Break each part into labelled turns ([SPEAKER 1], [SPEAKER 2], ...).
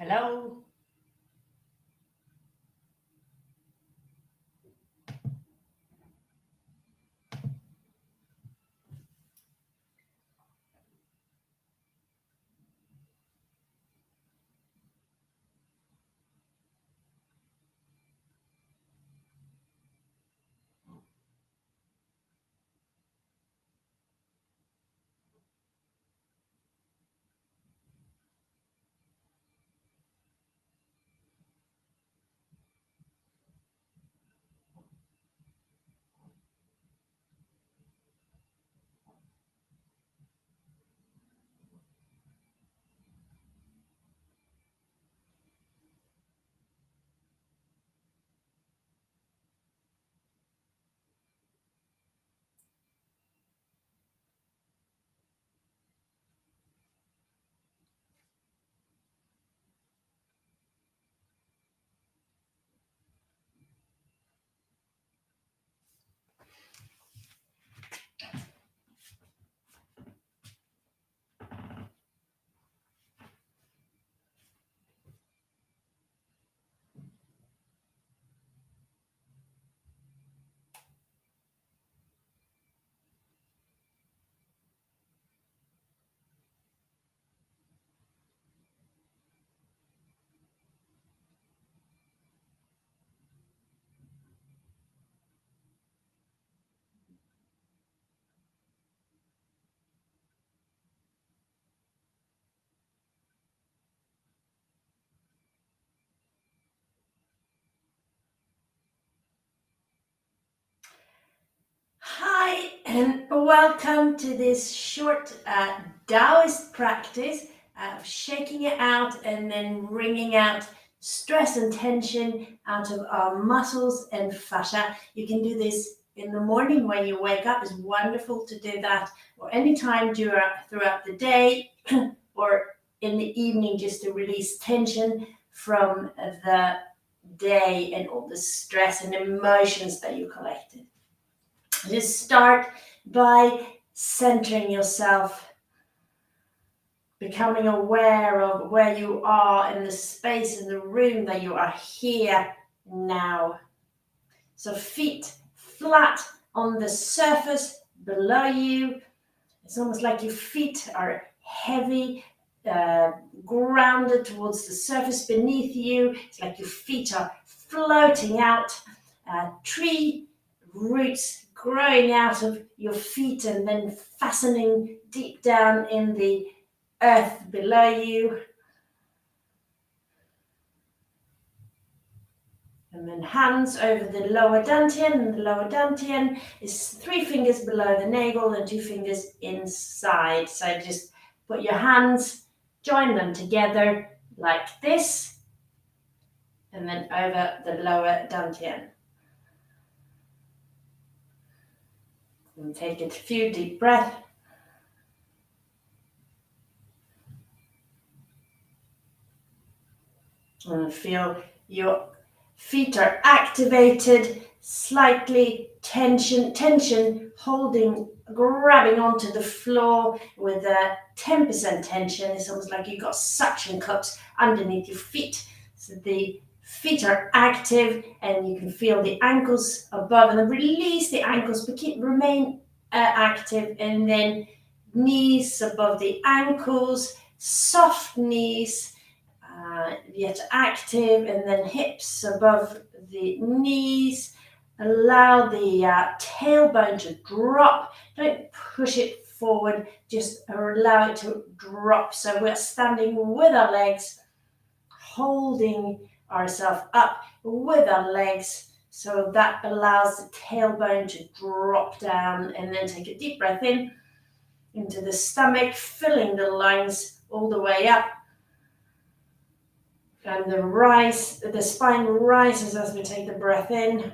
[SPEAKER 1] Hello. Hi, and welcome to this short Daoist practice of shaking it out and then wringing out stress and tension out of our muscles and fascia. You can do this in the morning when you wake up. It's wonderful to do that, or anytime throughout the day, or in the evening just to release tension from the day and all the stress and emotions that you collected. Just start by centering yourself, becoming aware of where you are in the space in the room that you are here now. So feet flat on the surface below you. It's almost like your feet are heavy, grounded towards the surface beneath you. It's like your feet are floating out. Tree roots growing out of your feet and then fastening deep down in the earth below you. And then hands over the lower dantian. And the lower dantian is 3 fingers below the navel and 2 fingers inside. So just put your hands, join them together like this, and then over the lower dantian. And take a few deep breaths. And feel your feet are activated, slightly tension, holding, grabbing onto the floor with a 10% tension. It's almost like you've got suction cups underneath your feet. So the feet are active and you can feel the ankles above, and then release the ankles, but remain active, and then knees above the ankles, soft knees, yet active, and then hips above the knees. Allow the tailbone to drop. Don't push it forward, just allow it to drop. So we're standing with our legs, holding ourselves up with our legs, so that allows the tailbone to drop down, and then take a deep breath in into the stomach, filling the lungs all the way up. And the spine rises as we take the breath in,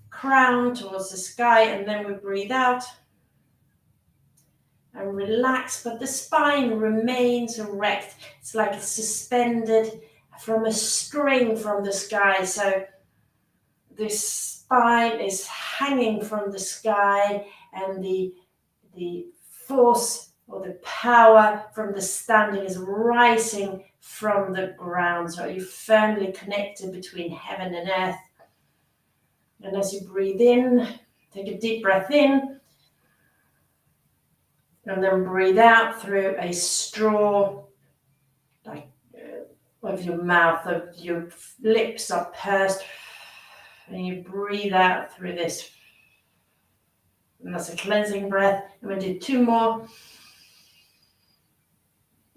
[SPEAKER 1] crown towards the sky, and then we breathe out and relax, but the spine remains erect. It's like it's suspended from a string from the sky. So the spine is hanging from the sky, and the force or the power from the standing is rising from the ground. So you're firmly connected between heaven and earth. And as you breathe in, take a deep breath in, and then breathe out through a straw, like of your mouth, of your lips are pursed, and you breathe out through this. And that's a cleansing breath. And we'll do 2 more.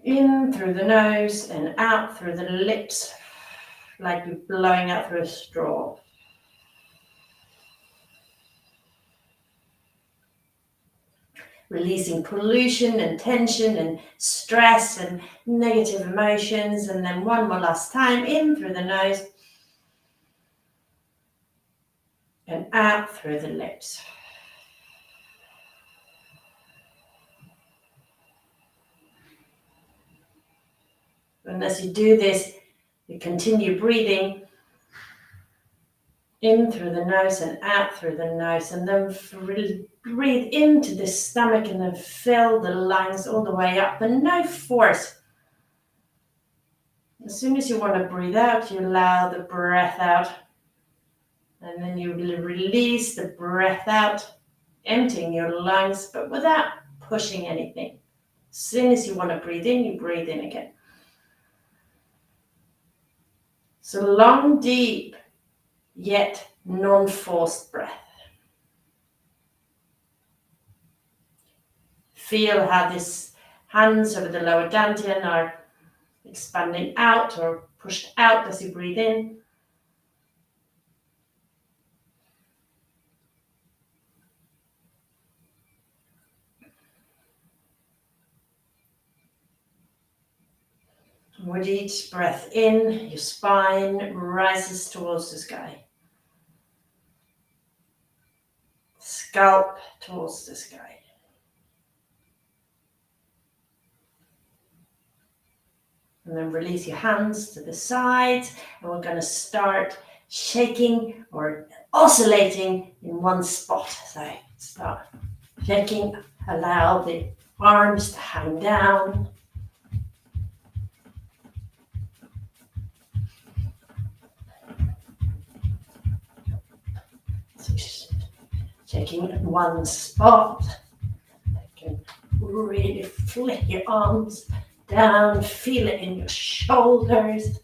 [SPEAKER 1] In through the nose and out through the lips, like you're blowing out through a straw. Releasing pollution and tension and stress and negative emotions. And then 1 more last time, in through the nose and out through the lips. And as you do this, you continue breathing in through the nose and out through the nose, and then breathe into the stomach and then fill the lungs all the way up, and no force. As soon as you want to breathe out, you allow the breath out, and then you will release the breath out, emptying your lungs, but without pushing anything. As soon as you want to breathe in, you breathe in again. So long, deep, yet non-forced breath. Feel how these hands over the lower dantian are expanding out or pushed out as you breathe in. With each breath in, your spine rises towards the sky. Scalp towards the sky. And then release your hands to the sides, and we're going to start shaking or oscillating in one spot. So start shaking, allow the arms to hang down. So shaking in one spot. You can really flick your arms down, feel it in your shoulders,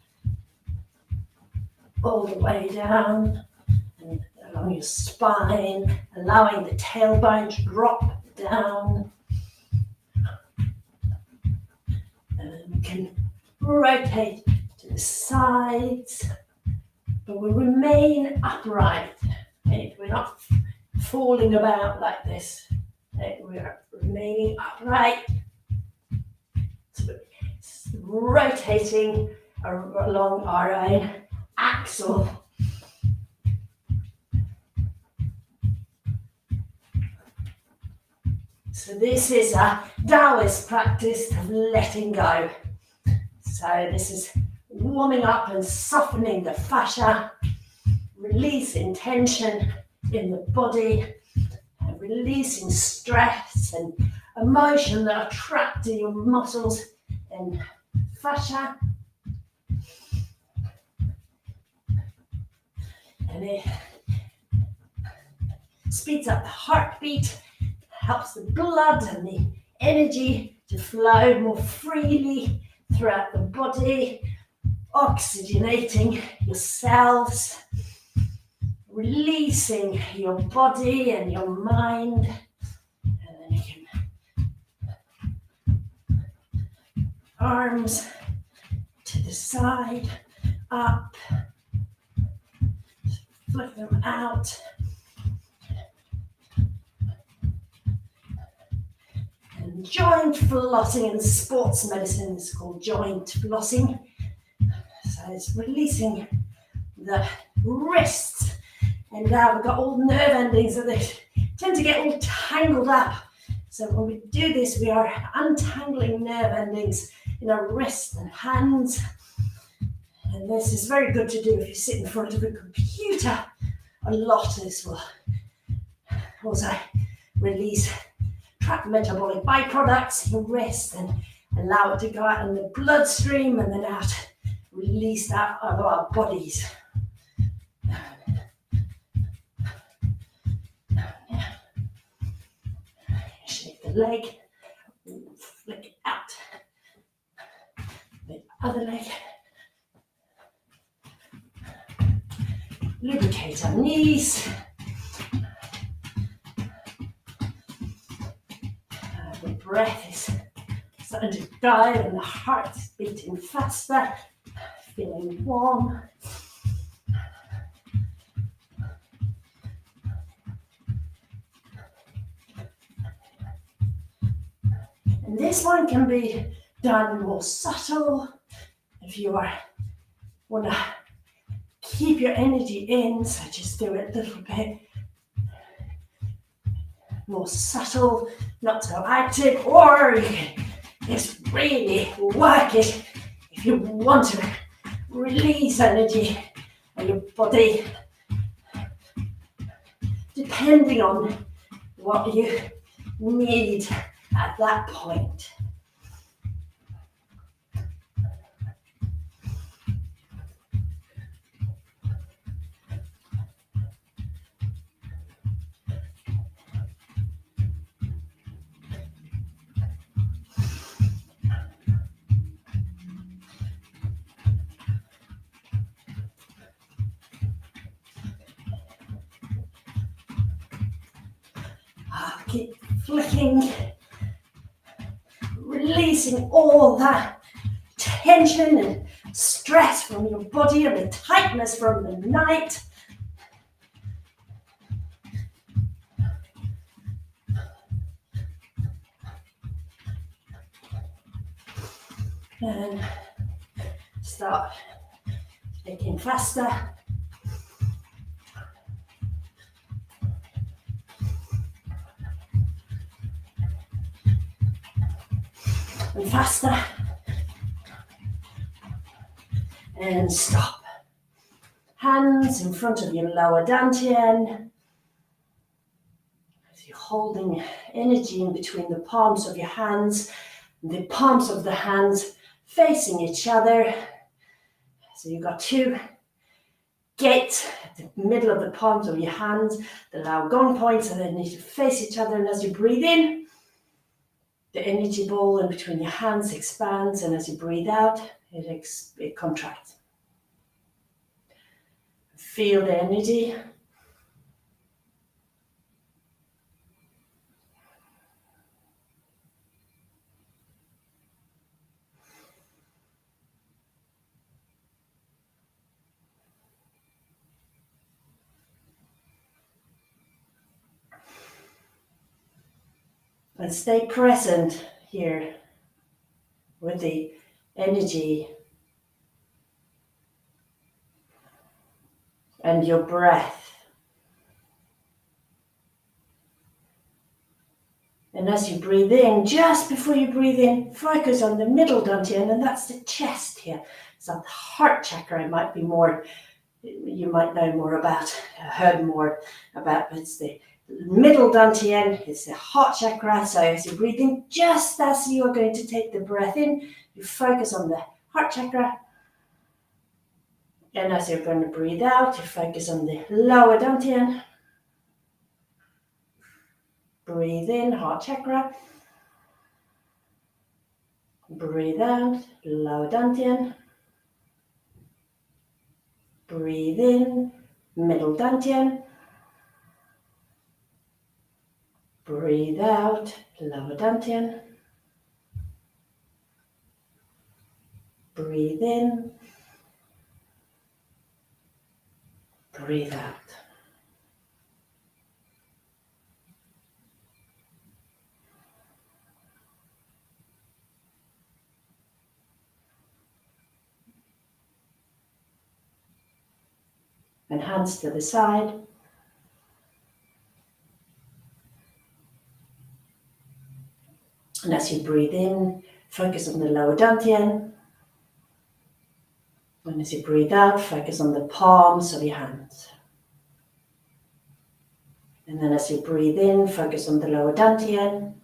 [SPEAKER 1] all the way down, and along your spine, allowing the tailbone to drop down. And then we can rotate to the sides, but we remain upright. Okay? We're not falling about like this. Okay? We are remaining upright. Rotating along our own axle. So this is a Daoist practice of letting go. So this is warming up and softening the fascia, releasing tension in the body, and releasing stress and emotion that are trapped in your muscles and fascia. And it speeds up the heartbeat, helps the blood and the energy to flow more freely throughout the body, oxygenating your cells, releasing your body and your mind. And then you can arms to the side, up, flick them out. And joint flossing in sports medicine is called joint flossing. So it's releasing the wrists. And now we've got all nerve endings that they tend to get all tangled up. So when we do this, we are untangling nerve endings in our wrists and hands. And this is very good to do if you sit in front of a computer a lot. This will also release trapped metabolic byproducts, you rest and allow it to go out in the bloodstream and then out, release that out of our bodies. Shake the leg, flick it out. The other leg. Lubricate our knees. The breath is starting to dive and the heart is beating faster, feeling warm. And this one can be done more subtle. If you want to keep your energy in, so just do it a little bit more subtle, not so active, or you can just really work it if you want to release energy in your body, depending on what you need at that point. Keep flicking, releasing all that tension and stress from your body and the tightness from the night. And start making faster. And faster. And stop. Hands in front of your lower dantian. As you're holding energy in between the palms of your hands, the palms of the hands facing each other. So you've got two gates at the middle of the palms of your hands, the Lao Gong points, and they need to face each other. And as you breathe in, the energy ball in between your hands expands, and as you breathe out, it contracts. Feel the energy. And stay present here with the energy and your breath. And as you breathe in, just before you breathe in, focus on the middle dantian, and that's the chest here. So the heart chakra might be more, you might know more about, heard more about, but it's the middle dantian, it's the heart chakra. So as you breathe in, just as you are going to take the breath in, you focus on the heart chakra. And as you're going to breathe out, you focus on the lower dantian. Breathe in, heart chakra. Breathe out, lower dantian. Breathe in, middle dantian. Breathe out, lower dantian. Breathe in. Breathe out. And hands to the side. And as you breathe in, focus on the lower dantian. And as you breathe out, focus on the palms of your hands. And then as you breathe in, focus on the lower dantian.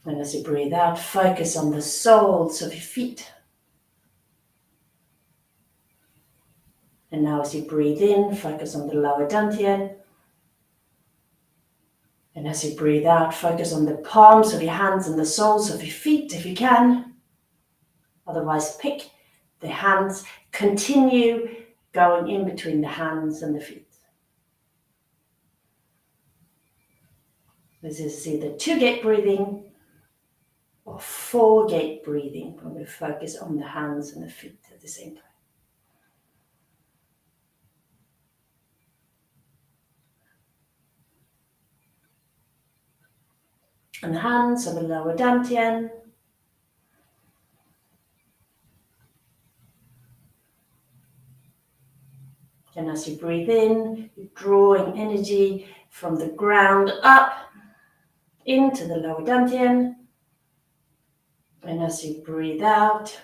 [SPEAKER 1] And as you breathe out, focus on the soles of your feet. And now as you breathe in, focus on the lower dantian. And as you breathe out, focus on the palms of your hands and the soles of your feet if you can. Otherwise, pick the hands, continue going in between the hands and the feet. This is either 2-gate breathing or 4-gate breathing when we focus on the hands and the feet at the same time. And the hands on the lower dantian. And as you breathe in, you're drawing energy from the ground up into the lower dantian. And as you breathe out,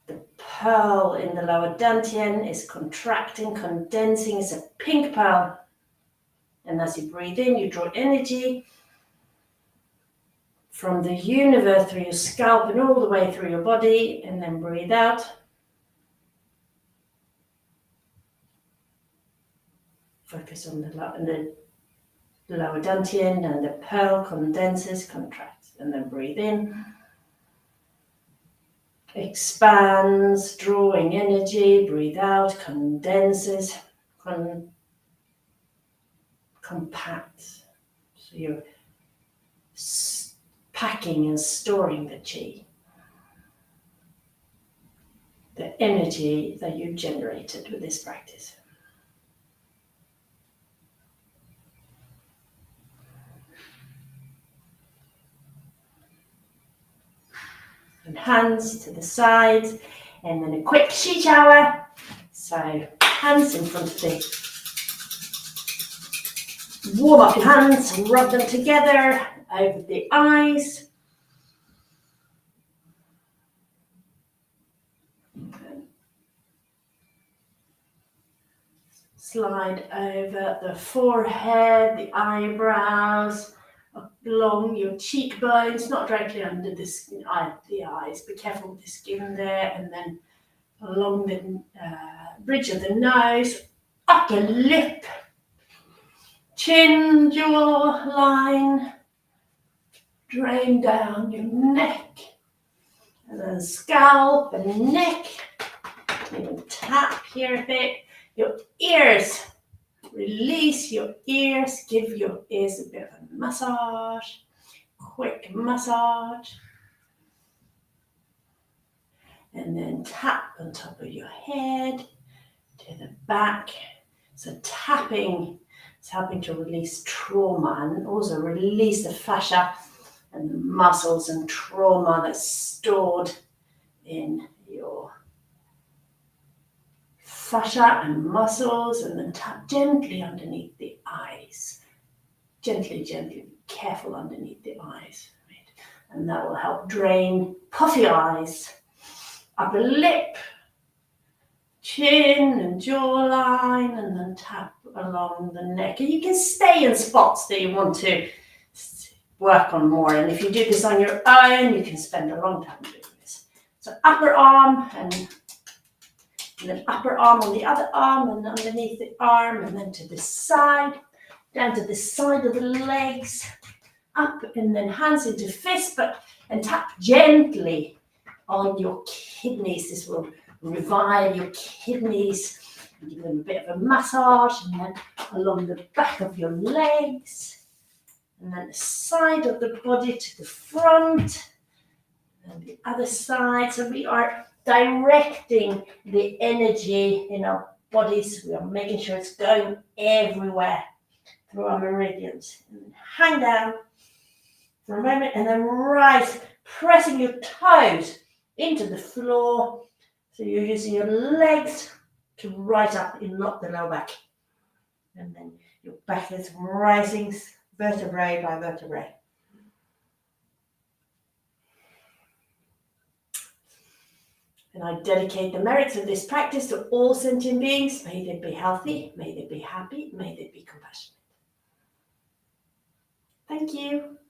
[SPEAKER 1] the pearl in the lower dantian is contracting, condensing. It's a pink pearl. And as you breathe in, you draw energy from the universe through your scalp and all the way through your body. And then breathe out. Focus on the lower dantian, and the pearl condenses, contracts. And then breathe in. Expands, drawing energy. Breathe out, condenses, compacts. So you're packing and storing the chi, the energy that you generated with this practice. And hands to the sides, and then a quick chi shower. So hands in front of the, warm up your hands and rub them together over the eyes. Slide over the forehead, the eyebrows, along your cheekbones, not directly under the skin, the eyes. Be careful with the skin there, and then along the bridge of the nose, upper lip, chin, jaw line, drain down your neck, and then scalp and neck. Even tap here a bit. Your ears. Release your ears, give your ears a bit of a massage, quick massage. And then tap on top of your head to the back. So tapping is helping to release trauma and also release the fascia and the muscles and trauma that's stored in your fascia and muscles, and then tap gently underneath the eyes. Gently, gently, be careful underneath the eyes. Right? And that will help drain puffy eyes, upper lip, chin and jawline, and then tap along the neck. And you can stay in spots that you want to work on more. And if you do this on your own, you can spend a long time doing this. So upper arm and then upper arm on the other arm, and underneath the arm, and then to the side, down to the side of the legs, up, and then hands into fist, and tap gently on your kidneys. This will revive your kidneys, and give them a bit of a massage, and then along the back of your legs, and then the side of the body to the front, and the other side. So we are directing the energy in our bodies. We are making sure it's going everywhere through our meridians. And hang down for a moment, and then rise, pressing your toes into the floor. So you're using your legs to rise up and lock the lower back. And then your back is rising vertebrae by vertebrae. And I dedicate the merits of this practice to all sentient beings. May they be healthy, may they be happy, may they be compassionate. Thank you. Thank you.